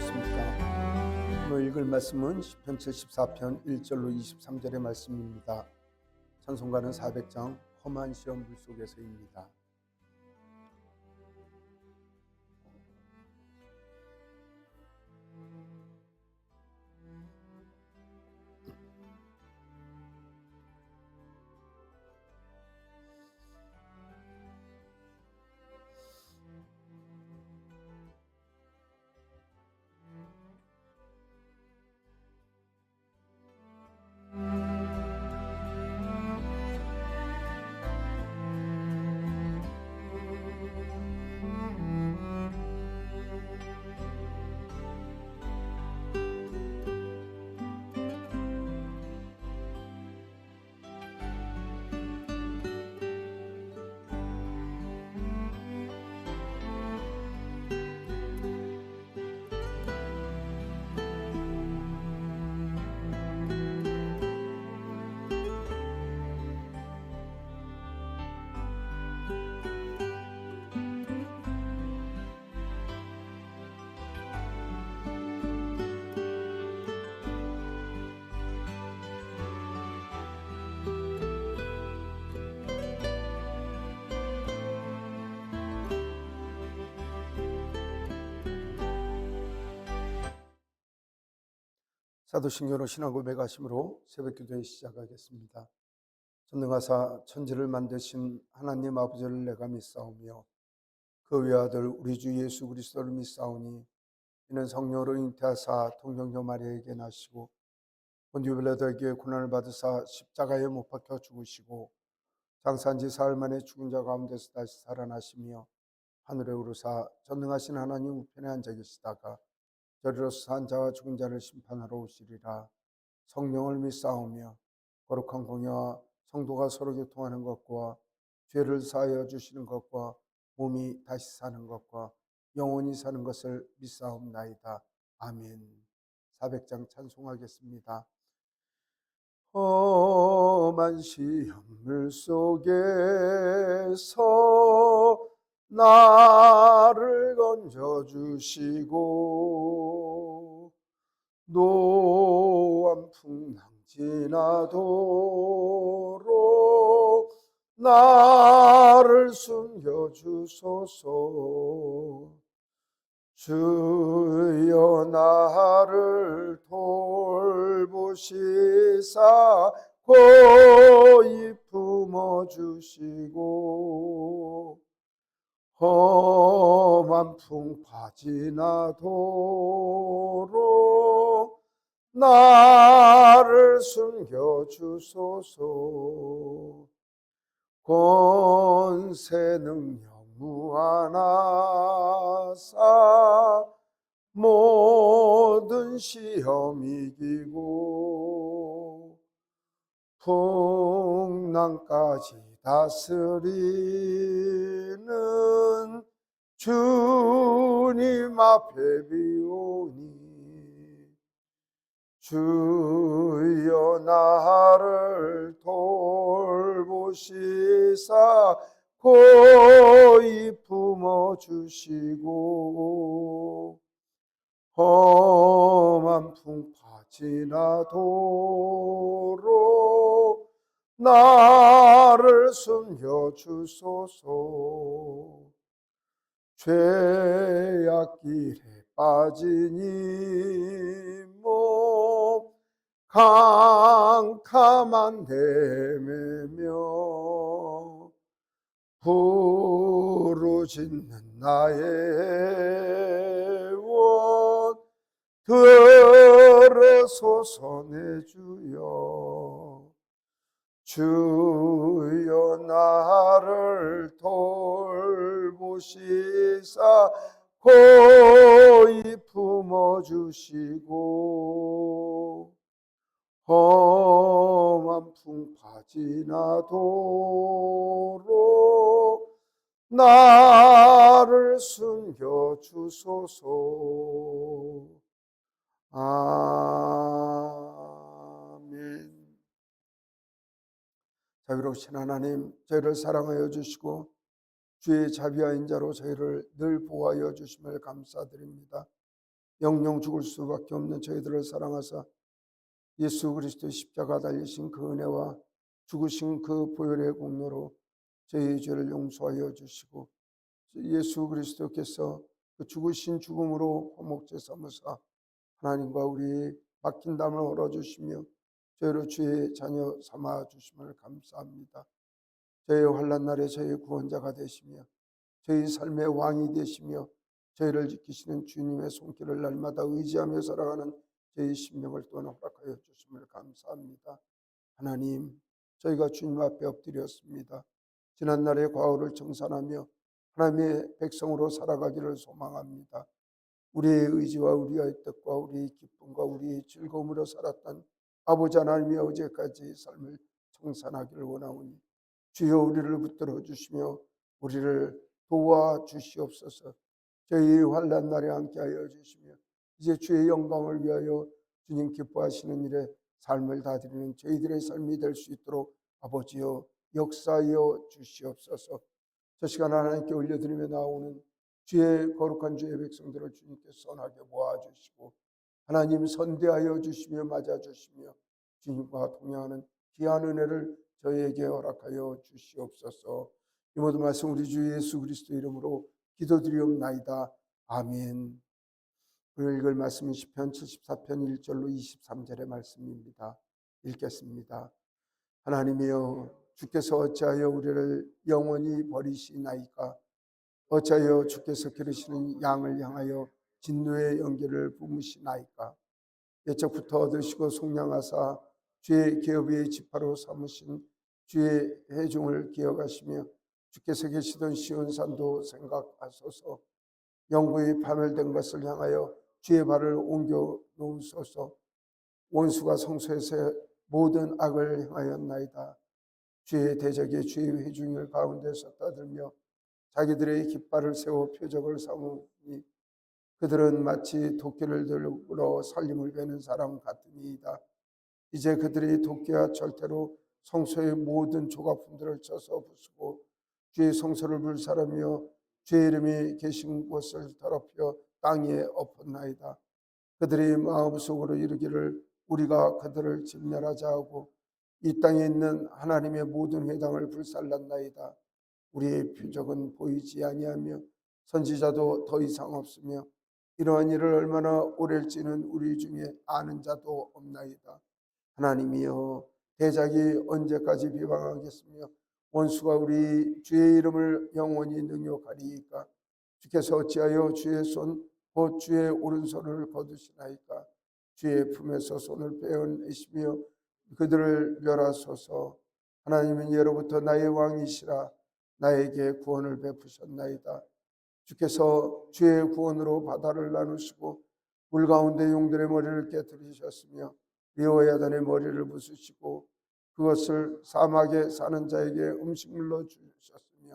안녕하셨습니까? 오늘 읽을 말씀은 시편 74편 1절로 23절의 말씀입니다. 찬송가는 400장 험한 시험 물속에서입니다. 사도신경으로 신앙 고백하심으로 새벽기도회 시작하겠습니다. 전능하사 천지를 만드신 하나님 아버지를 내가 믿사오며 그 외아들 우리 주 예수 그리스도를 믿사오니 이는 성령으로 잉태하사 동정녀 마리아에게 나시고 본디오 빌라도에게 고난을 받으사 십자가에 못 박혀 죽으시고 장사한 지 사흘 만에 죽은 자 가운데서 다시 살아나시며 하늘에 오르사 전능하신 하나님 우편에 앉아 계시다가 저리로서 산 자와 죽은 자를 심판하러 오시리라. 성령을 믿사오며 거룩한 공예와 성도가 서로 교통하는 것과 죄를 사하여 주시는 것과 몸이 다시 사는 것과 영원히 사는 것을 믿사옵나이다. 아멘. 400장 찬송하겠습니다. 험한 시험물 속에서 나를 건져주시고 노암 풍랑 지나도록 나를 숨겨주소서. 주여 나를 돌보시사 고이 품어주시고 험한 풍파 지나도록 나를 숨겨주소서. 권세 능력 무한하사 모든 시험 이기고 풍랑까지 다스리는 주님 앞에 비오니 주여 나를 돌보시사 고이 품어주시고 험한 풍파 지나도록 나를 숨겨주소서. 죄악길에 빠진 이 몸 캄캄한 데매며 부르짖는 나의 원 들으소서. 내 주여 주여 나를 돌보시사 고이 품어주시고 험한 풍파 지나도록 나를 숨겨주소서. 아멘. 자비로우신 하나님, 저희를 사랑하여 주시고 주의 자비와 인자로 저희를 늘 보호하여 주심을 감사드립니다. 영영 죽을 수밖에 없는 저희들을 사랑하사 예수 그리스도의 십자가 달리신 그 은혜와 죽으신 그 보혈의 공로로 저희의 죄를 용서하여 주시고 예수 그리스도께서 그 죽으신 죽음으로 화목제 삼으사 하나님과 우리의 맡긴 담을 헐어주시며 저희로 주의 자녀 삼아 주심을 감사합니다. 저희의 환난 날에 저희의 구원자가 되시며 저희 삶의 왕이 되시며 저희를 지키시는 주님의 손길을 날마다 의지하며 살아가는 저희 심령을 또한 허락하여 주심을 감사합니다. 하나님, 저희가 주님 앞에 엎드렸습니다. 지난날의 과오를 청산하며 하나님의 백성으로 살아가기를 소망합니다. 우리의 의지와 우리의 뜻과 우리의 기쁨과 우리의 즐거움으로 살았던 아버지 하나님의 어제까지의 삶을 청산하기를 원하오니 주여 우리를 붙들어 주시며 우리를 도와주시옵소서. 저희 환난 날에 함께하여 주시며 이제 주의 영광을 위하여 주님 기뻐하시는 일에 삶을 다드리는 저희들의 삶이 될 수 있도록 아버지여 역사하여 주시옵소서. 저 시간 하나님께 올려드리며 나오는 주의 거룩한 주의 백성들을 주님께 선하게 모아주시고 하나님 선대하여 주시며 맞아주시며 주님과 동행하는 귀한 은혜를 저희에게 허락하여 주시옵소서. 이 모든 말씀 우리 주 예수 그리스도 이름으로 기도드리옵나이다. 아멘. 오늘 읽을 말씀은 시편 74편 1절로 23절의 말씀입니다. 읽겠습니다. 하나님이여 주께서 어찌하여 우리를 영원히 버리시나이까? 어찌하여 주께서 기르시는 양을 향하여 진노의 연기를 뿜으시나이까? 옛적부터 얻으시고 속량하사 주의 기업의 지파로 삼으신 주의 회중을 기억하시며 주께서 계시던 시온산도 생각하소서. 영구히 파멸된 것을 향하여 주의 발을 옮겨 놓으소서. 원수가 성소에서 모든 악을 행하였나이다. 주의 대적이 주의 회중을 가운데서 떠들며 자기들의 깃발을 세워 표적을 삼으니 그들은 마치 도끼를 들고 살림을 베는 사람 같으니이다. 이제 그들이 도끼와 철퇴로 성소의 모든 조각품들을 쳐서 부수고 주의 성소를 불사르며 주의 이름이 계신 곳을 더럽혀 땅에 엎었나이다. 그들이 마음속으로 이르기를 우리가 그들을 진멸하자 하고 이 땅에 있는 하나님의 모든 회당을 불살랐나이다. 우리의 표적은 보이지 아니하며 선지자도 더 이상 없으며 이러한 일을 얼마나 오래일지는 우리 중에 아는 자도 없나이다. 하나님이여 대적이 언제까지 비방하겠으며 원수가 우리 주의 이름을 영원히 능욕하리이까? 주께서 어찌하여 주의 손 곧 주의 오른손을 거두시나이까? 주의 품에서 손을 빼어내시며 그들을 멸하소서. 하나님은 예로부터 나의 왕이시라. 나에게 구원을 베푸셨나이다. 주께서 주의 구원으로 바다를 나누시고 물 가운데 용들의 머리를 깨뜨리셨으며 리오야단의 머리를 부수시고 그것을 사막에 사는 자에게 음식물로 주셨으며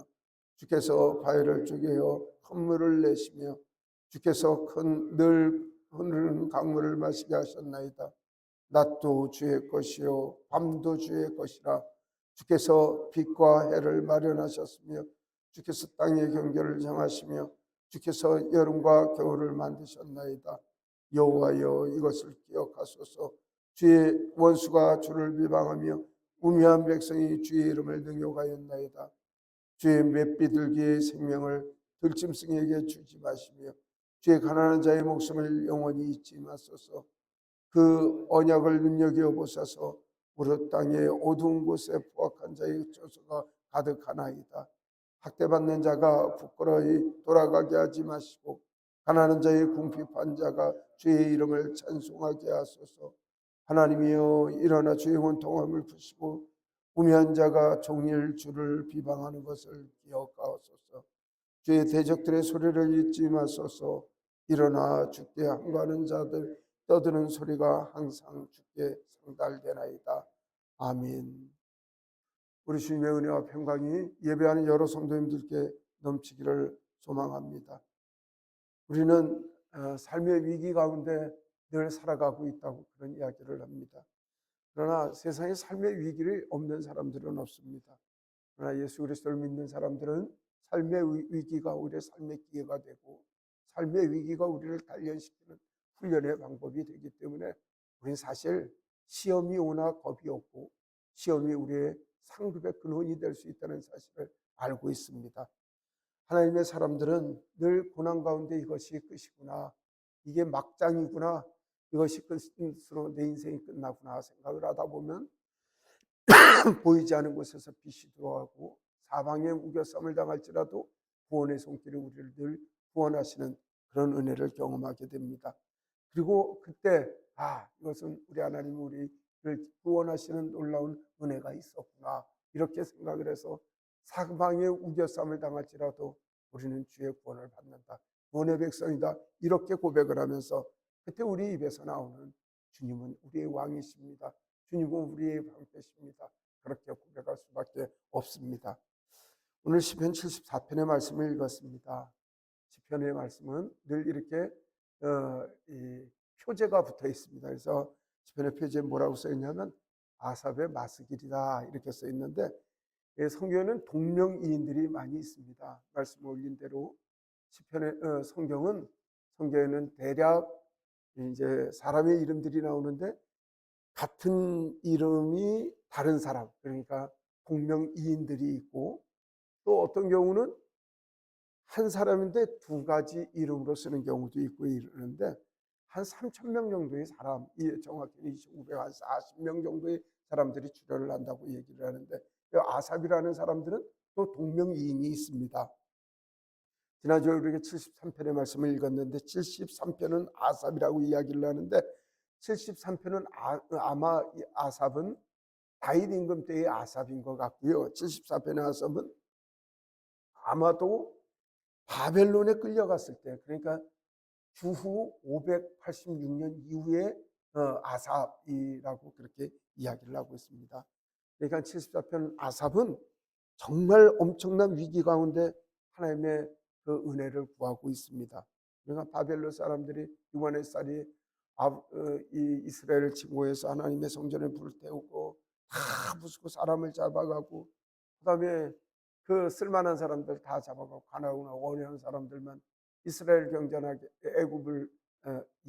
주께서 바위를 쪼개어 큰 물을 내시며 주께서 큰 늘 흐르는 강물을 마시게 하셨나이다. 낮도 주의 것이요 밤도 주의 것이라. 주께서 빛과 해를 마련하셨으며 주께서 땅의 경계를 정하시며 주께서 여름과 겨울을 만드셨나이다. 여호와여 이것을 기억하소서. 주의 원수가 주를 비방하며 우매한 백성이 주의 이름을 능욕하였나이다. 주의 맷비둘기의 생명을 들짐승에게 주지 마시며 주의 가난한 자의 목숨을 영원히 잊지 마소서. 그 언약을 눈여겨보소서. 무릇 땅의 어두운 곳에 포악한 자의 저주가 가득하나이다. 학대받는 자가 부끄러이 돌아가게 하지 마시고 가난한 자의 궁핍한 자가 주의 이름을 찬송하게 하소서. 하나님이여 일어나 주의 원통함을 푸시고 우매한 자가 종일 주를 비방하는 것을 기억하소서. 주의 대적들의 소리를 잊지 마소서. 일어나 주께 항거하는 자들 떠드는 소리가 항상 주께 상달되나이다. 아멘. 우리 주님의 은혜와 평강이 예배하는 여러 성도님들께 넘치기를 소망합니다. 우리는 삶의 위기 가운데 늘 살아가고 있다고 그런 이야기를 합니다. 그러나 세상에 삶의 위기를 없는 사람들은 없습니다. 그러나 예수 그리스도를 믿는 사람들은 삶의 위기가 우리의 삶의 기회가 되고 삶의 위기가 우리를 단련시키는 훈련의 방법이 되기 때문에 우리는 사실 시험이 오나 겁이 없고 시험이 우리의 상급의 근원이 될 수 있다는 사실을 알고 있습니다. 하나님의 사람들은 늘 고난 가운데 이것이 끝이구나, 이게 막장이구나, 이것이 끝으로 내 인생이 끝나구나 생각을 하다 보면 보이지 않은 곳에서 빛이 들어가고 사방에 우겨쌈을 당할지라도 구원의 손길이 우리를 늘 구원하시는 그런 은혜를 경험하게 됩니다. 그리고 그때 이것은 우리 하나님 우리를 구원하시는 놀라운 은혜가 있었구나, 이렇게 생각을 해서 사방에 우겨쌈을 당할지라도 우리는 주의 구원을 받는다, 구원의 백성이다, 이렇게 고백을 하면서 그때 우리 입에서 나오는 주님은 우리의 왕이십니다, 주님은 우리의 방패십니다, 그렇게 고백할 수밖에 없습니다. 오늘 시편 74편의 말씀을 읽었습니다. 시편의 말씀은 늘 이렇게 이 표제가 붙어 있습니다. 그래서 시편의 표제에 뭐라고 써 있냐면 아삽의 마스길이다 이렇게 써 있는데, 성경에는 동명이인들이 많이 있습니다. 말씀 올린 대로 시편의 성경에는 대략 이제 사람의 이름들이 나오는데 같은 이름이 다른 사람, 그러니까 동명이인들이 있고, 또 어떤 경우는 한 사람인데 두 가지 이름으로 쓰는 경우도 있고 이러는데, 한 3,000명 정도의 사람, 정확히 2,540명 정도의 사람들이 출연을 한다고 얘기를 하는데, 아삽이라는 사람들은 또 동명이인이 있습니다. 지난주에 우리가 73편의 말씀을 읽었는데 73편은 아삽이라고 이야기를 하는데, 73편은 아마 아삽은 다윗 임금 때의 아삽인 것 같고요. 74편의 아삽은 아마도 바벨론에 끌려갔을 때, 그러니까 주후 586년 이후에 아삽이라고 그렇게 이야기를 하고 있습니다. 그러니까 74편 아삽은 정말 엄청난 위기 가운데 하나님의 그 은혜를 구하고 있습니다. 그러니까 바벨론 사람들이 유관의 쌀이 이 이스라엘을 침공해서 하나님의 성전을 불태우고 다 부수고 사람을 잡아가고, 그다음에 그 쓸만한 사람들 다 잡아가고 가나안이나 원하는 사람들만 이스라엘 경전하게 애굽을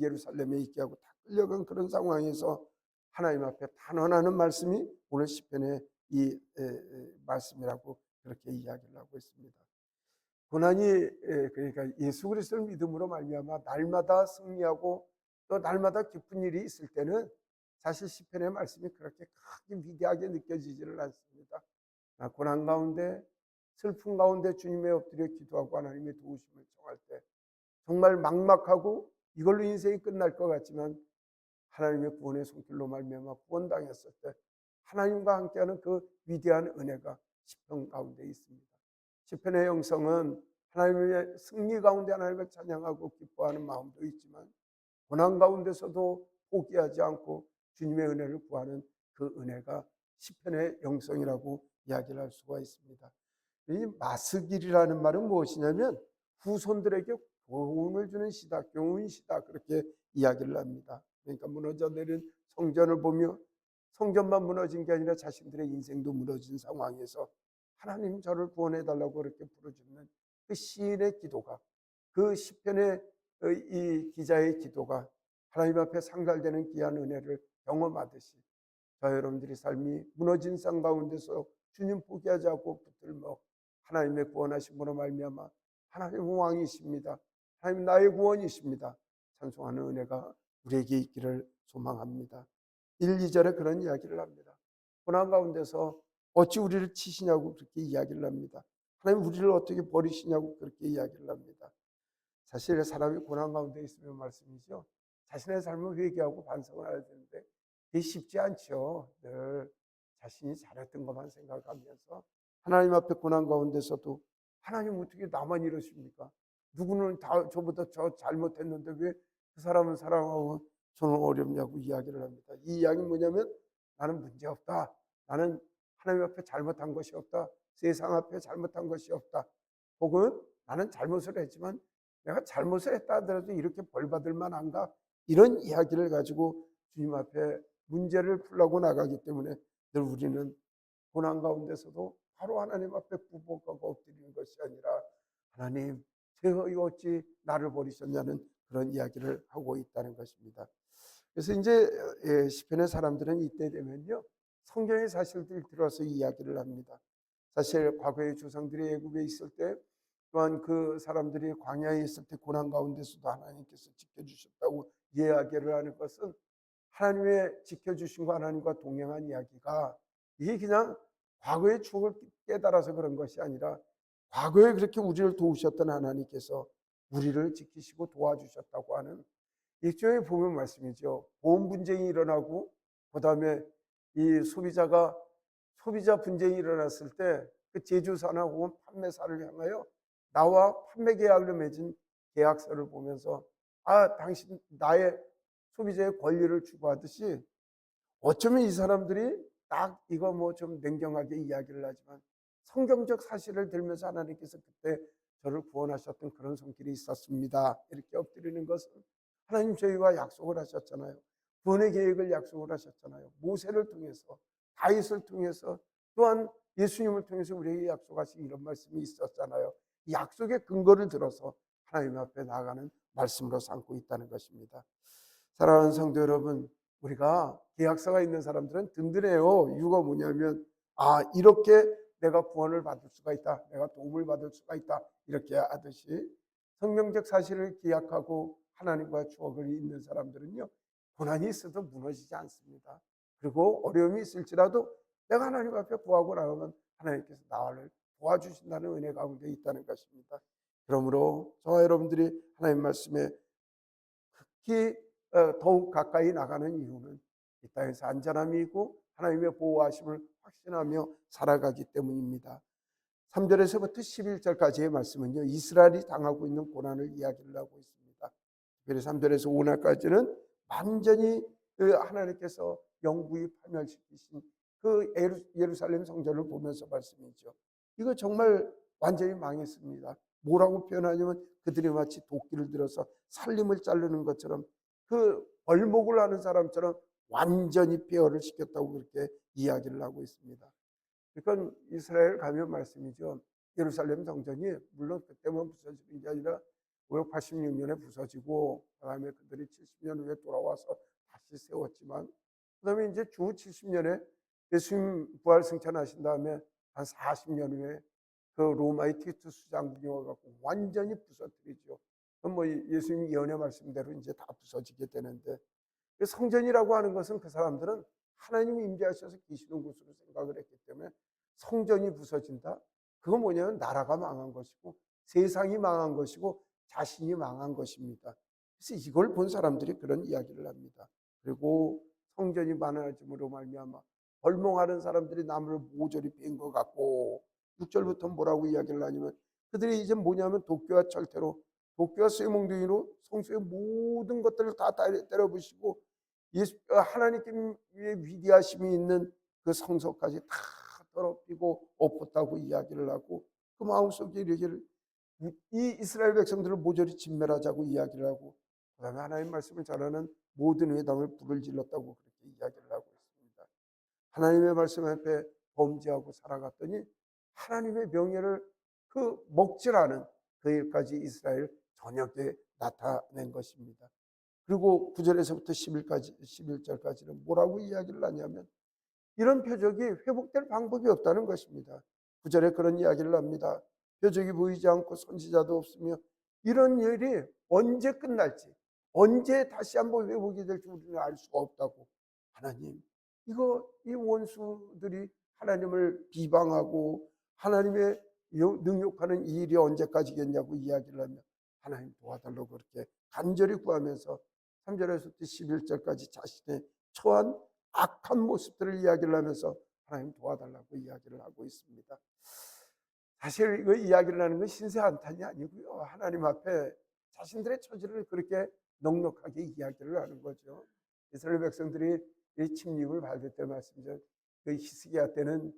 예루살렘에 있게 하고 다 끌려간 그런 상황에서 하나님 앞에 단언하는 말씀이 오늘 시편의 이 말씀이라고 그렇게 이야기를 하고 있습니다. 고난이 그러니까 예수 그리스도를 믿음으로 말미암아 날마다 승리하고 또 날마다 기쁜 일이 있을 때는 사실 시편의 말씀이 그렇게 크게 위대하게 느껴지지를 않습니다. 고난 가운데 슬픔 가운데 주님의 엎드려 기도하고 하나님의 도우심을 청할 때 정말 막막하고 이걸로 인생이 끝날 것 같지만 하나님의 구원의 손길로 말미암아 구원당했을 때 하나님과 함께하는 그 위대한 은혜가 시편 가운데 있습니다. 시편의 영성은 하나님의 승리 가운데 하나님을 찬양하고 기뻐하는 마음도 있지만 고난 가운데서도 포기하지 않고 주님의 은혜를 구하는 그 은혜가 시편의 영성이라고 이야기를 할 수가 있습니다. 이 마스길이라는 말은 무엇이냐면 후손들에게 교훈을 주는 시다, 교훈시다, 그렇게 이야기를 합니다. 그러니까 무너져 내린 성전을 보며 성전만 무너진 게 아니라 자신들의 인생도 무너진 상황에서 하나님 저를 구원해 달라고 그렇게 부르짖는 그 시인의 기도가, 그 시편의 이 기자의 기도가 하나님 앞에 상달되는 귀한 은혜를 경험하듯이 저 여러분들의 삶이 무너진 상 가운데서 주님 포기하지 않고 붙들며 하나님의 구원하심으로 말미암아 하나님 왕이십니다, 하나님 나의 구원이십니다, 찬송하는 은혜가 우리에게 있기를 소망합니다. 1, 2절에 그런 이야기를 합니다. 고난 가운데서 어찌 우리를 치시냐고 그렇게 이야기를 합니다. 하나님 우리를 어떻게 버리시냐고 그렇게 이야기를 합니다. 사실 사람이 고난 가운데 있으면 말씀이죠, 자신의 삶을 회개하고 반성을 해야 되는데 이게 쉽지 않죠. 늘 자신이 잘했던 것만 생각하면서 하나님 앞에 고난 가운데서도 하나님 어떻게 나만 이러십니까? 누구는 다 저보다 저 잘못했는데 왜 그 사람은 사랑하고 저는 어렵냐고 이야기를 합니다. 이 이야기는 뭐냐면 나는 문제없다, 나는 하나님 앞에 잘못한 것이 없다, 세상 앞에 잘못한 것이 없다, 혹은 나는 잘못을 했지만 내가 잘못을 했다 하더라도 이렇게 벌 받을 만한가, 이런 이야기를 가지고 주님 앞에 문제를 풀려고 나가기 때문에 늘 우리는 고난 가운데서도 바로 하나님 앞에 부복하고 엎드리는 것이 아니라 하나님 제가 어찌 나를 버리셨냐는 그런 이야기를 하고 있다는 것입니다. 그래서 이제 시편의 사람들은 이때 되면요, 성경의 사실들 들어서 이야기를 합니다. 사실 과거의 조상들이 애굽에 있을 때, 또한 그 사람들이 광야에 있을 때 고난 가운데서도 하나님께서 지켜주셨다고 이야기를 하는 것은, 하나님의 지켜주신 하나님과 동행한 이야기가, 이게 그냥 과거의 추억을 깨달아서 그런 것이 아니라, 과거에 그렇게 우리를 도우셨던 하나님께서 우리를 지키시고 도와주셨다고 하는 일종의 보면 말씀이죠. 보험 분쟁이 일어나고, 그다음에 이 소비자 분쟁이 일어났을 때 그 제조사나 혹은 판매사를 향하여 나와 판매 계약을 맺은 계약서를 보면서, 당신 나의 소비자의 권리를 추구하듯이, 어쩌면 이 사람들이 딱 이거 뭐 좀 냉정하게 이야기를 하지만 성경적 사실을 들면서 하나님께서 그때 저를 구원하셨던 그런 손길이 있었습니다, 이렇게 엎드리는 것은, 하나님 저희와 약속을 하셨잖아요. 구원의 계획을 약속을 하셨잖아요. 모세를 통해서, 다윗을 통해서, 또한 예수님을 통해서 우리에게 약속하신 이런 말씀이 있었잖아요. 이 약속의 근거를 들어서 하나님 앞에 나아가는 말씀으로 삼고 있다는 것입니다. 사랑하는 성도 여러분, 우리가 계약서가 있는 사람들은 든든해요. 이유가 뭐냐면, 이렇게 내가 구원을 받을 수가 있다, 내가 도움을 받을 수가 있다, 이렇게 하듯이 성경적 사실을 기약하고 하나님과 추억을 잇는 사람들은요, 고난이 있어도 무너지지 않습니다. 그리고 어려움이 있을지라도 내가 하나님 앞에 구하고 나가면 하나님께서 나를 도와주신다는 은혜 가운데 있다는 것입니다. 그러므로 저와 여러분들이 하나님 말씀에 특히 더욱 가까이 나가는 이유는 이 땅에서 안전함이 있고 하나님의 보호하심을 확신하며 살아가기 때문입니다. 3절에서부터 11절까지의 말씀은요, 이스라엘이 당하고 있는 고난을 이야기를 하고 있습니다. 특별히 3절에서 5절까지는 완전히 하나님께서 영구히 파멸시키신 그 예루살렘 성전을 보면서 말씀이죠. 이거 정말 완전히 망했습니다. 뭐라고 표현하냐면, 그들이 마치 도끼를 들어서 살림을 자르는 것처럼, 그 벌목을 하는 사람처럼 완전히 폐허를 시켰다고 그렇게 이야기를 하고 있습니다. 그러니까 이스라엘 가면 말씀이죠. 예루살렘 성전이 물론 그때만 부서지는 게 아니라 586년에 부서지고, 그다음에 그들이 70년 후에 돌아와서 다시 세웠지만, 그다음에 이제 주 70년에 예수님 부활 승천하신 다음에 한 40년 후에 그 로마의 티투스 장군이 와갖고 완전히 부서뜨리죠. 그럼 뭐 예수님 예언의 말씀대로 이제 다 부서지게 되는데, 그 성전이라고 하는 것은 그 사람들은 하나님이 임재하셔서 계시는 곳으로 생각을 했기 때문에, 성전이 부서진다? 그건 뭐냐면 나라가 망한 것이고 세상이 망한 것이고 자신이 망한 것입니다. 그래서 이걸 본 사람들이 그런 이야기를 합니다. 그리고 성전이 많아짐으로 말미암아 벌몽하는 사람들이 나무를 모조리 뺀 것 같고, 6절부터 뭐라고 이야기를 하냐면, 그들이 이제 뭐냐면 도끼와 철퇴로, 도끼와 쇠몽둥이로 성소의 모든 것들을 다 때려부시고, 하나님의 위대하심이 있는 그 성소까지 다 더럽히고 엎었다고 이야기를 하고, 그 마음속에 이르기를 이 이스라엘 백성들을 모조리 진멸하자고 이야기를 하고, 그다음에 하나님 말씀을 전하는 모든 회당을 불을 질렀다고 그렇게 이야기를 하고 있습니다. 하나님의 말씀 앞에 범죄하고 살아갔더니 하나님의 명예를 먹지라는 그 일까지 이스라엘 전역에 나타낸 것입니다. 그리고 9절에서부터 11절까지는 뭐라고 이야기를 하냐면, 이런 표적이 회복될 방법이 없다는 것입니다. 9절에 그런 이야기를 합니다. 표적이 보이지 않고 선지자도 없으며, 이런 일이 언제 끝날지, 언제 다시 한번 회복이 될지 우리는 알 수가 없다고. 하나님, 이 원수들이 하나님을 비방하고 하나님의 능욕하는 이 일이 언제까지겠냐고 이야기를 하며, 하나님 도와달라고 그렇게 간절히 구하면서 3절에서 11절까지 자신의 처한 악한 모습들을 이야기를 하면서 하나님 도와달라고 이야기를 하고 있습니다. 사실 이거 이야기를 하는 건 신세 한탄이 아니고요, 하나님 앞에 자신들의 처지를 그렇게 넉넉하게 이야기를 하는 거죠. 이스라엘 백성들이 이 침입을 받을 때 말씀이죠. 그 히스기야 때는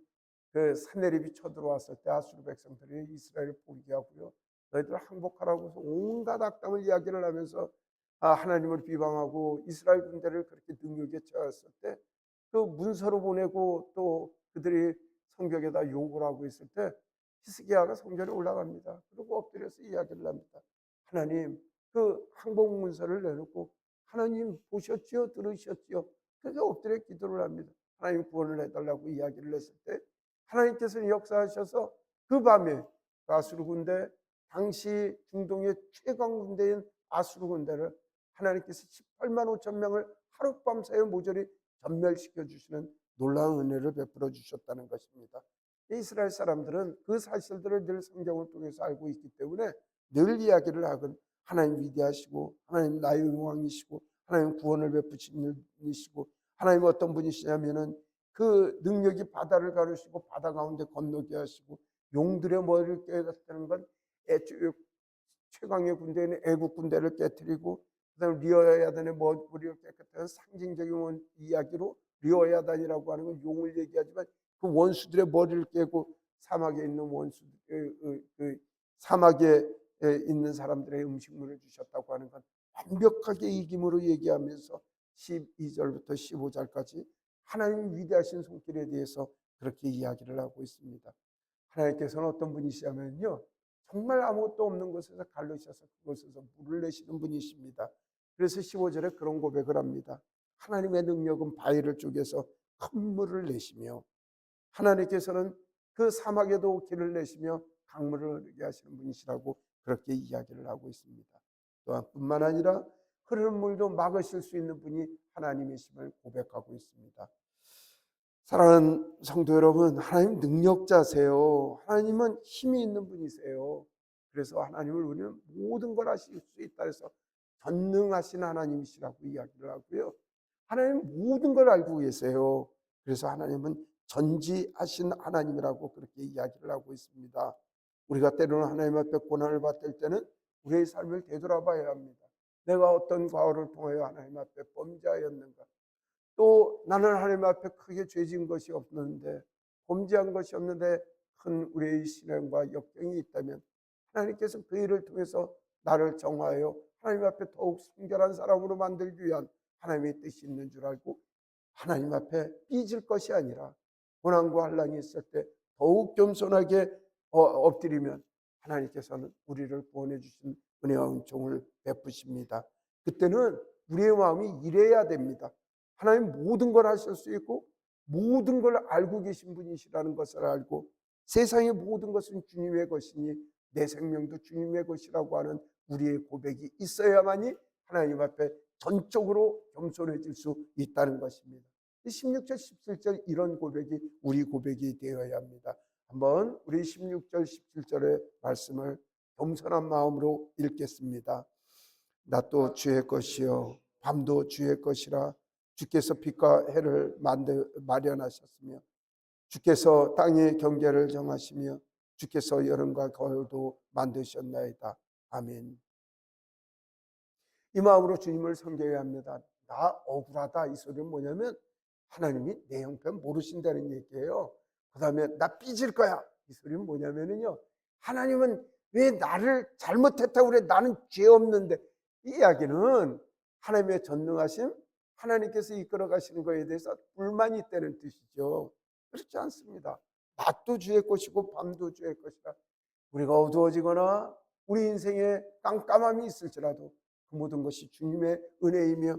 그 산헤립이 쳐들어왔을 때 아수르 백성들이 이스라엘을 포기게 하고요, 너희들 항복하라고 해서 온갖 악담을 이야기를 하면서 하나님을 비방하고 이스라엘 군대를 그렇게 능욕에 처했을 때, 그 문서로 보내고 또 그들이 성벽에다 욕을 하고 있을 때 히스기야가 성전에 올라갑니다. 그리고 엎드려서 이야기를 합니다. 하나님, 그 항복 문서를 내놓고 하나님 보셨지요? 들으셨지요? 그래서 엎드려 기도를 합니다. 하나님 구원을 해달라고 이야기를 했을 때 하나님께서는 역사하셔서 그 밤에 아수르 군대, 당시 중동의 최강 군대인 아수르 군대를 하나님께서 18만 5천 명을 하룻밤 사이에 모조리 전멸시켜 주시는 놀라운 은혜를 베풀어 주셨다는 것입니다. 이스라엘 사람들은 그 사실들을 늘 성경을 통해서 알고 있기 때문에 늘 이야기를 하건 하나님 위대하시고 하나님 나의 왕이시고 하나님 구원을 베푸시는 분이시고 하나님 어떤 분이시냐면은 그 능력이 바다를 가르시고 바다 가운데 건너게 하시고 용들의 머리를 깨닫다는 건 최강의 군대인 애국 군대를 깨뜨리고 그다음에 리어야단의 머리를 깨끗한 상징적인 이야기로 리어야단이라고 하는 건 용을 얘기하지만 그 원수들의 머리를 깨고 사막에 있는 그 사막에 있는 사람들의 음식물을 주셨다고 하는 건 완벽하게 이김으로 얘기하면서 12절부터 15절까지 하나님 위대하신 손길에 대해서 그렇게 이야기를 하고 있습니다. 하나님께서는 어떤 분이시냐면요, 정말 아무것도 없는 곳에서 갈르셔서 그곳에서 물을 내시는 분이십니다. 그래서 15절에 그런 고백을 합니다. 하나님의 능력은 바위를 쪼개서 큰 물을 내시며 하나님께서는 그 사막에도 길을 내시며 강물을 흐르게 하시는 분이시라고 그렇게 이야기를 하고 있습니다. 또한 뿐만 아니라 흐르는 물도 막으실 수 있는 분이 하나님이심을 고백하고 있습니다. 사랑하는 성도 여러분, 하나님 능력자세요. 하나님은 힘이 있는 분이세요. 그래서 하나님을 우리는 모든 걸 하실 수 있다 해서 전능하신 하나님이시라고 이야기를 하고요. 하나님 모든 걸 알고 계세요. 그래서 하나님은 전지하신 하나님이라고 그렇게 이야기를 하고 있습니다. 우리가 때로는 하나님 앞에 고난을 받을 때는 우리의 삶을 되돌아봐야 합니다. 내가 어떤 과오를 통하여 하나님 앞에 범죄하였는가? 또 나는 하나님 앞에 크게 죄진 것이 없는데 범죄한 것이 없는데 큰 우리의 신앙과 역경이 있다면 하나님께서 그 일을 통해서 나를 정하여 하나님 앞에 더욱 순결한 사람으로 만들기 위한 하나님의 뜻이 있는 줄 알고 하나님 앞에 삐질 것이 아니라 고난과 환난이 있을 때 더욱 겸손하게 엎드리면 하나님께서는 우리를 구원해 주신 은혜와 은총을 베푸십니다. 그때는 우리의 마음이 이래야 됩니다. 하나님 모든 걸 하실 수 있고 모든 걸 알고 계신 분이시라는 것을 알고 세상의 모든 것은 주님의 것이니 내 생명도 주님의 것이라고 하는 우리의 고백이 있어야만이 하나님 앞에 전적으로 겸손해질 수 있다는 것입니다. 16절 17절 이런 고백이 우리 고백이 되어야 합니다. 한번 우리 16절 17절의 말씀을 겸손한 마음으로 읽겠습니다. 낮도 주의 것이요 밤도 주의 것이라 주께서 빛과 해를 마련하셨으며 주께서 땅의 경계를 정하시며 주께서 여름과 겨울도 만드셨나이다. 아멘. 이 마음으로 주님을 섬겨야 합니다. 나 억울하다 이 소리는 뭐냐면 하나님이 내 형편 모르신다는 얘기예요. 그 다음에 나 삐질 거야 이 소리는 뭐냐면요, 하나님은 왜 나를 잘못했다고 그래, 나는 죄 없는데. 이 이야기는 하나님의 전능하심, 하나님께서 이끌어 가시는 것에 대해서 불만이 있다는 뜻이죠. 그렇지 않습니다. 낮도 주의 것이고 밤도 주의 것이라. 우리가 어두워지거나 우리 인생에 깜깜함이 있을지라도 그 모든 것이 주님의 은혜이며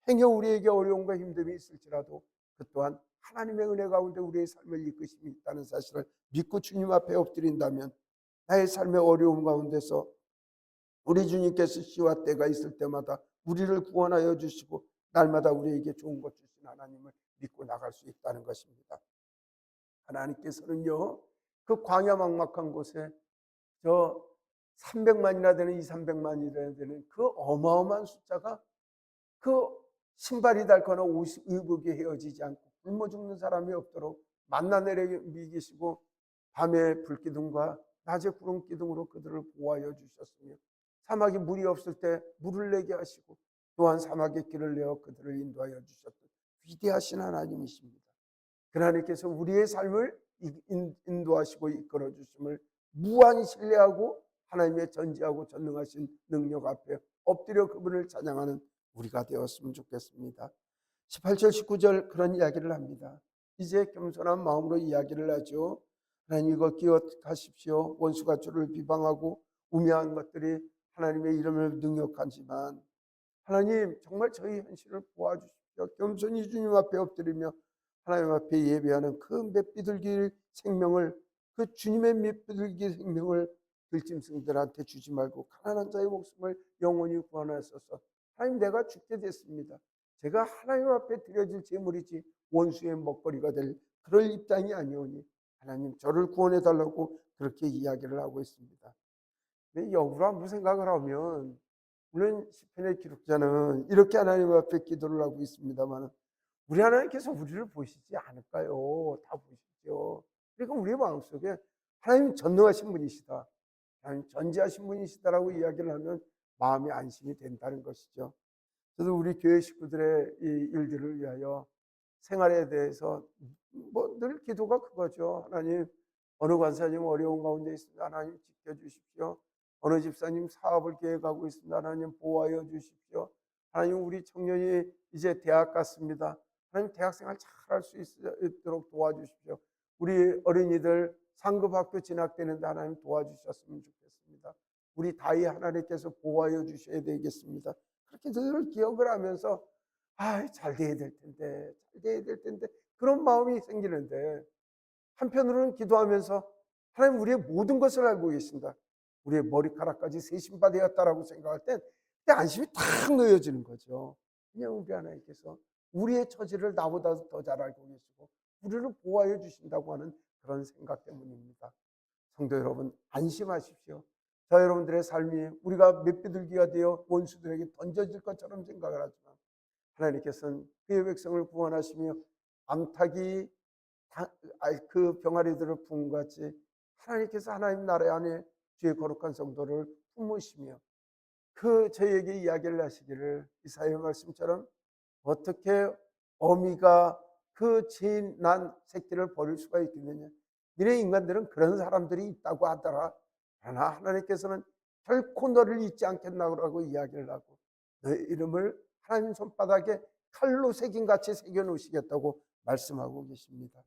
행여 우리에게 어려움과 힘듦이 있을지라도 그 또한 하나님의 은혜 가운데 우리의 삶을 이끄심이 있다는 사실을 믿고 주님 앞에 엎드린다면 나의 삶의 어려움 가운데서 우리 주님께서 시와 때가 있을 때마다 우리를 구원하여 주시고 날마다 우리에게 좋은 것 주신 하나님을 믿고 나갈 수 있다는 것입니다. 하나님께서는요, 그 광야 막막한 곳에 저 300만이나 되는 200~300만이나 되는 그 어마어마한 숫자가 그 신발이 닳거나 옷이 의복이 헤어지지 않고 굶어 죽는 사람이 없도록 만나 내려 미기시고 밤에 불기둥과 낮에 구름기둥으로 그들을 보호하여 주셨으며 사막에 물이 없을 때 물을 내게 하시고 또한 사막에 길을 내어 그들을 인도하여 주셨던 위대하신 하나님이십니다. 그 하나님께서 우리의 삶을 인도하시고 이끌어 주심을 무한히 신뢰하고 하나님의 전지하고 전능하신 능력 앞에 엎드려 그분을 찬양하는 우리가 되었으면 좋겠습니다. 18절 19절 그런 이야기를 합니다. 이제 겸손한 마음으로 이야기를 하죠. 하나님 이거 기억하십시오. 원수가 주를 비방하고 우매한 것들이 하나님의 이름을 능욕하지만 하나님 정말 저희 현실을 도와주십시오. 겸손히 주님 앞에 엎드리며 하나님 앞에 예배하는 그 맷비둘기 생명을, 그 주님의 맷비둘기 생명을 들짐승들한테 주지 말고 가난한 자의 목숨을 영원히 구원하소서. 하나님, 내가 죽게 됐습니다. 제가 하나님 앞에 드려질 제물이지 원수의 먹거리가 될 그럴 입장이 아니오니 하나님 저를 구원해 달라고 그렇게 이야기를 하고 있습니다. 근데 역으로 한번 생각을 하면 물론 시편의 기록자는 이렇게 하나님 앞에 기도를 하고 있습니다만 우리 하나님께서 우리를 보시지 않을까요? 다 보시죠. 그러니까 우리 마음속에 하나님 전능하신 분이시다, 하나님 전지하신 분이시다라고 이야기를 하면 마음이 안심이 된다는 것이죠. 저도 우리 교회 식구들의 이 일들을 위하여 생활에 대해서 뭐 늘 기도가 그거죠. 하나님, 어느 관사님 어려운 가운데 있습니다. 하나님 지켜주십시오. 어느 집사님 사업을 계획하고 있습니다. 하나님 보호하여 주십시오. 하나님, 우리 청년이 이제 대학 갔습니다. 하나님 대학생활 잘할 수 있도록 도와주십시오. 우리 어린이들 상급학교 진학되는데 하나님 도와주셨으면 좋겠습니다. 우리 다이 하나님께서 보호하여 주셔야 되겠습니다. 그렇게 늘 기억을 하면서 잘 돼야 될 텐데, 잘 돼야 될 텐데 그런 마음이 생기는데, 한편으로는 기도하면서 하나님 우리의 모든 것을 알고 계신다, 우리의 머리카락까지 세신받았다라고 생각할 땐 그때 안심이 탁 놓여지는 거죠. 그냥 우리 하나님께서 우리의 처지를 나보다 더 잘 알고 계시고 우리를 보호하여 주신다고 하는 그런 생각 때문입니다. 성도 여러분, 안심하십시오. 저 여러분들의 삶이 우리가 맷비둘기가 되어 원수들에게 던져질 것처럼 생각을 하지만 하나님께서는 그의 백성을 구원하시며 암탉이 그 병아리들을 품은 것 같이 하나님께서 하나님 나라 안에 주의 거룩한 성도를 품으시며 그 저희에게 이야기를 하시기를, 이사야의 말씀처럼 어떻게 어미가 그 죄인 난 새끼를 버릴 수가 있겠느냐, 너네 인간들은 그런 사람들이 있다고 하더라, 그러나 하나님께서는 결코 너를 잊지 않겠나라고 이야기를 하고 너의 이름을 하나님 손바닥에 칼로 새김같이 새겨놓으시겠다고 말씀하고 계십니다.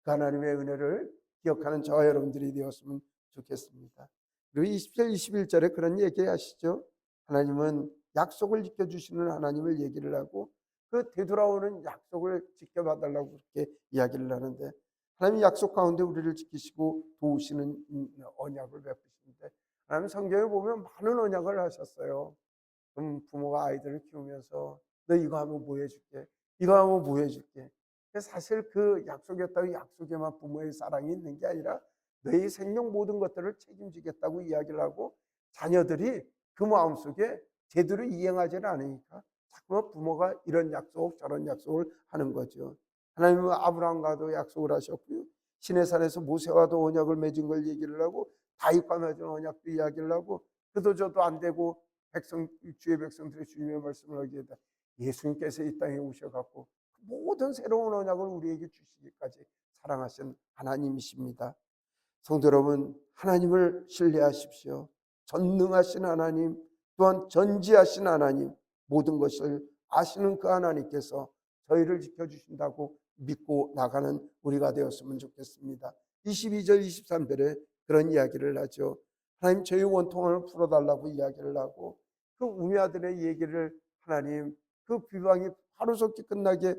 그 하나님의 은혜를 기억하는 저와 여러분들이 되었으면 좋겠습니다. 그리고 20절 21절에 그런 얘기 하시죠. 하나님은 약속을 지켜주시는 하나님을 얘기를 하고 그 되돌아오는 약속을 지켜봐달라고 그렇게 이야기를 하는데, 하나님 약속 가운데 우리를 지키시고 도우시는 언약을 베푸시는데, 하나님 성경에 보면 많은 언약을 하셨어요. 부모가 아이들을 키우면서 너 이거 하면 뭐 해줄게, 이거 하면 뭐 해줄게. 사실 그 약속이었다고 약속에만 부모의 사랑이 있는 게 아니라 너희 생명 모든 것들을 책임지겠다고 이야기를 하고 자녀들이 그 마음속에 제대로 이행하지는 않으니까 자꾸만 부모가 이런 약속 저런 약속을 하는 거죠. 하나님은 아브라함과도 약속을 하셨고요, 시내산에서 모세와도 언약을 맺은 걸 얘기를 하고 다윗과 맺은 언약도 이야기를 하고, 그도 저도 안 되고 주의 백성들의 주님의 말씀을 하게 되다 예수님께서 이 땅에 오셔갖고 모든 새로운 언약을 우리에게 주시기까지 사랑하신 하나님이십니다. 성도 여러분, 하나님을 신뢰하십시오. 전능하신 하나님, 또한 전지하신 하나님, 모든 것을 아시는 그 하나님께서 저희를 지켜주신다고 믿고 나가는 우리가 되었으면 좋겠습니다. 22절 23절에 그런 이야기를 하죠. 하나님 저희 원통을 풀어달라고 이야기를 하고 그 우미아들의 얘기를 하나님 그 비방이 하루속히 끝나게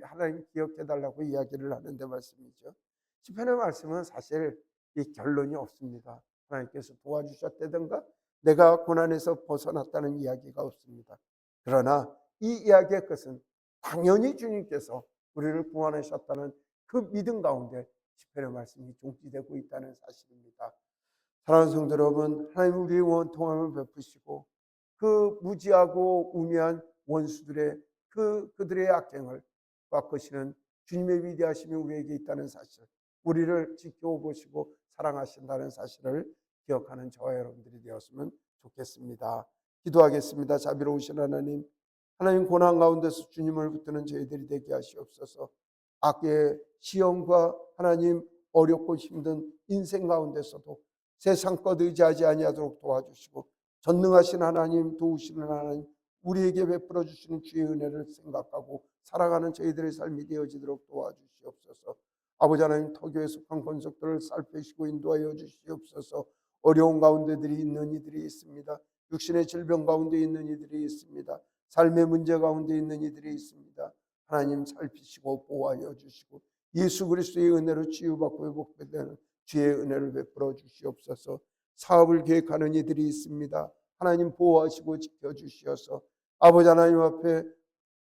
하나님 기억해달라고 이야기를 하는데 말씀이죠. 시편의 말씀은 사실 이 결론이 없습니다. 하나님께서 도와주셨다든가 내가 고난에서 벗어났다는 이야기가 없습니다. 그러나 이 이야기의 끝은 당연히 주님께서 우리를 구원하셨다는 그 믿음 가운데 시편의 말씀이 종지되고 있다는 사실입니다. 사랑하는 성도 여러분, 하나님 우리의 원통함을 베푸시고 그 무지하고 우매한 원수들의 그들의 악행을 꺾으시는 주님의 위대하심이 우리에게 있다는 사실, 우리를 지켜보시고 사랑하신다는 사실을 기억하는 저와 여러분들이 되었으면 좋겠습니다. 기도하겠습니다. 자비로우신 하나님, 하나님 고난 가운데서 주님을 붙드는 저희들이 되게 하시옵소서. 악의 시험과 하나님 어렵고 힘든 인생 가운데서도 세상 것 의지하지 아니하도록 도와주시고 전능하신 하나님, 도우시는 하나님, 우리에게 베풀어 주시는 주의 은혜를 생각하고 살아가는 저희들의 삶이 되어지도록 도와주시옵소서. 아버지 하나님, 터교에 속한 권속들을 살피시고 인도하여 주시옵소서. 어려운 가운데들이 있는 이들이 있습니다. 육신의 질병 가운데 있는 이들이 있습니다. 삶의 문제 가운데 있는 이들이 있습니다. 하나님 살피시고 보호하여 주시고 예수 그리스도의 은혜로 치유받고 회복되는 주의 은혜를 베풀어 주시옵소서. 사업을 계획하는 이들이 있습니다. 하나님 보호하시고 지켜주시어서 아버지 하나님 앞에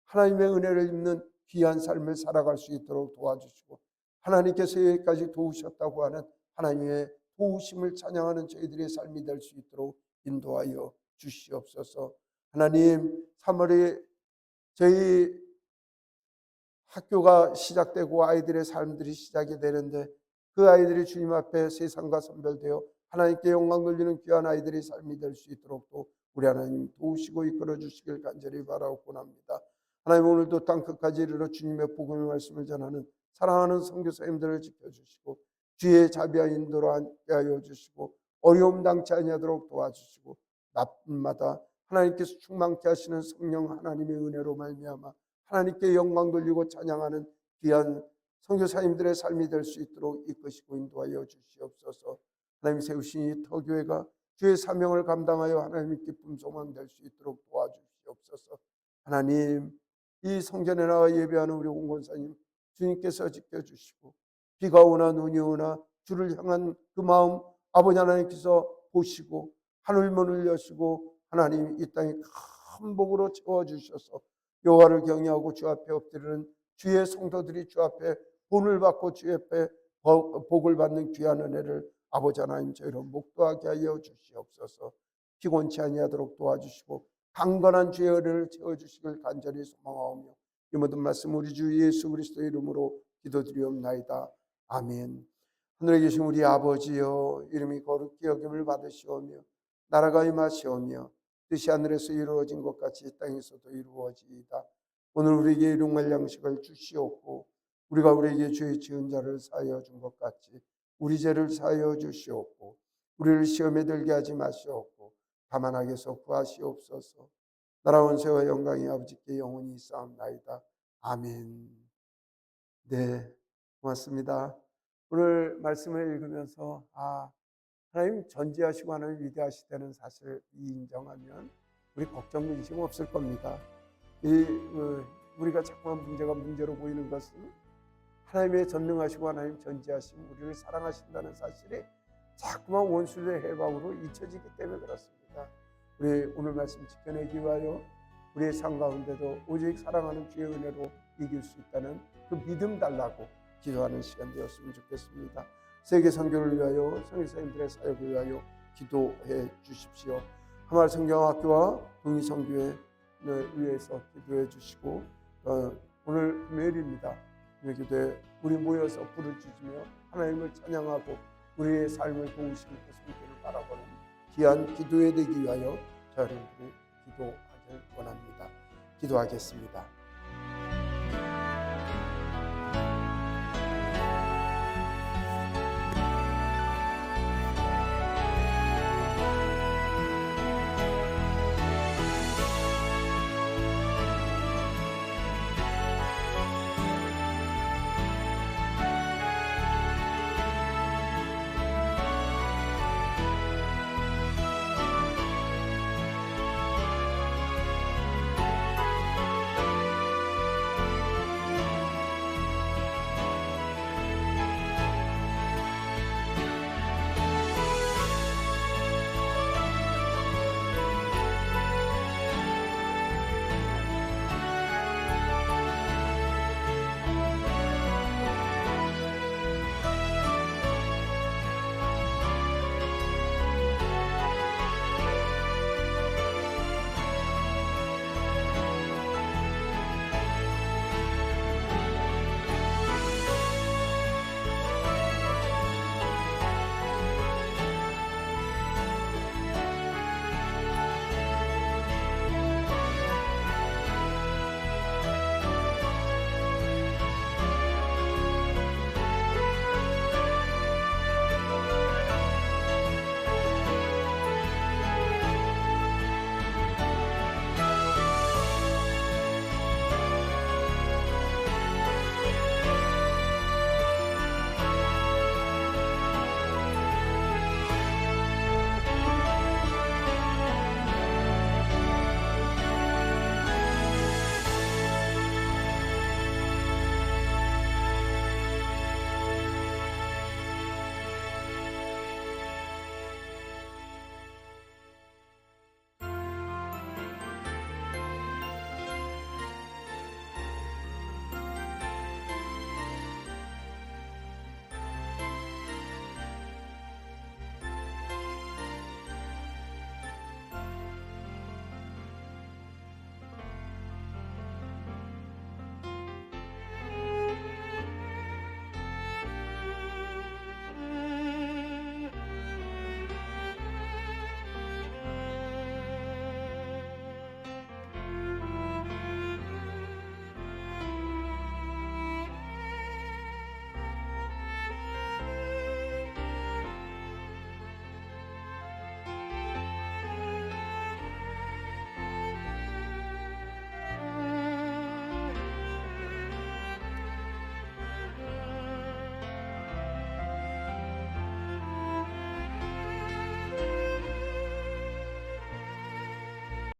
하나님의 은혜를 입는 귀한 삶을 살아갈 수 있도록 도와주시고 하나님께서 여기까지 도우셨다고 하는 하나님의 도우심을 찬양하는 저희들의 삶이 될 수 있도록 인도하여 주시옵소서. 하나님 3월에 저희 학교가 시작되고 아이들의 삶들이 시작이 되는데 그 아이들이 주님 앞에 세상과 선별되어 하나님께 영광 돌리는 귀한 아이들의 삶이 될 수 있도록 또 우리 하나님 도우시고 이끌어 주시길 간절히 바라옵고 합니다. 하나님 오늘도 땅 끝까지 이르러 주님의 복음의 말씀을 전하는 사랑하는 선교사님들을 지켜주시고 주의 자비와 인도로 함께하여 주시고 어려움 당치 아니하도록 도와주시고 나쁨마다 하나님께서 충만케 하시는 성령 하나님의 은혜로 말미암아 하나님께 영광 돌리고 찬양하는 귀한 선교사님들의 삶이 될 수 있도록 이끄시고 인도하여 주시옵소서. 하나님 세우신 이 터교회가 주의 사명을 감당하여 하나님의 기쁨 소망 될 수 있도록 도와주시옵소서. 하나님 이 성전에 나와 예배하는 우리 홍권사님 주님께서 지켜주시고 비가 오나 눈이 오나 주를 향한 그 마음 아버지 하나님께서 보시고 하늘문을 여시고 하나님 이 땅에 큰 복으로 채워주셔서 여호와를 경외하고 주 앞에 엎드리는 주의 성도들이 주 앞에 본을 받고 주 앞에 복을 받는 귀한 은혜를 아버지 하나님 저희로 목도하게 하여 주시옵소서. 피곤치 아니하도록 도와주시고 강건한 주의 은혜를 채워주시길 간절히 소망하오며 이 모든 말씀 우리 주 예수 그리스도의 이름으로 기도드리옵나이다. 아멘. 하늘에 계신 우리 아버지여 이름이 거룩히 여김을 받으시오며 나라가 임하시오며 뜻이 하늘에서 이루어진 것 같이 땅에서도 이루어지이다. 오늘 우리에게 일용할 양식을 주시옵고 우리가 우리에게 죄 지은 자를 사하여 준 것 같이 우리 죄를 사하여 주시옵고 우리를 시험에 들게 하지 마시옵고 다만 악에서 구하시옵소서. 나라 원세와 영광이 아버지께 영원히 있사옵나이다. 아멘. 네, 고맙습니다. 오늘 말씀을 읽으면서 하나님 전지하시고 하나님 위대하시다는 사실을 인정하면 우리 걱정 근심 없을 겁니다. 우리가 자꾸만 문제가 문제로 보이는 것은 하나님의 전능하시고 하나님 전지하시고 우리를 사랑하신다는 사실이 자꾸만 원수의 해방으로 잊혀지기 때문에 그렇습니다. 우리 오늘 말씀 지켜내기 위하여 우리의 삶 가운데도 오직 사랑하는 주의 은혜로 이길 수 있다는 그 믿음 달라고 기도하는 시간 되었으면 좋겠습니다. 세계 선교를 위하여 선교사님들의 사역을 위하여 기도해 주십시오. 하마을 성경학교와 동의선교회 위해서 기도해 주시고 오늘 금요일입니다. 기도에 우리 모여서 불을 지으며 하나님을 찬양하고 우리의 삶을 도우시는 그 성교를 바라보는 귀한 기도회 되기 위하여 저희들이 기도하길 원합니다. 기도하겠습니다.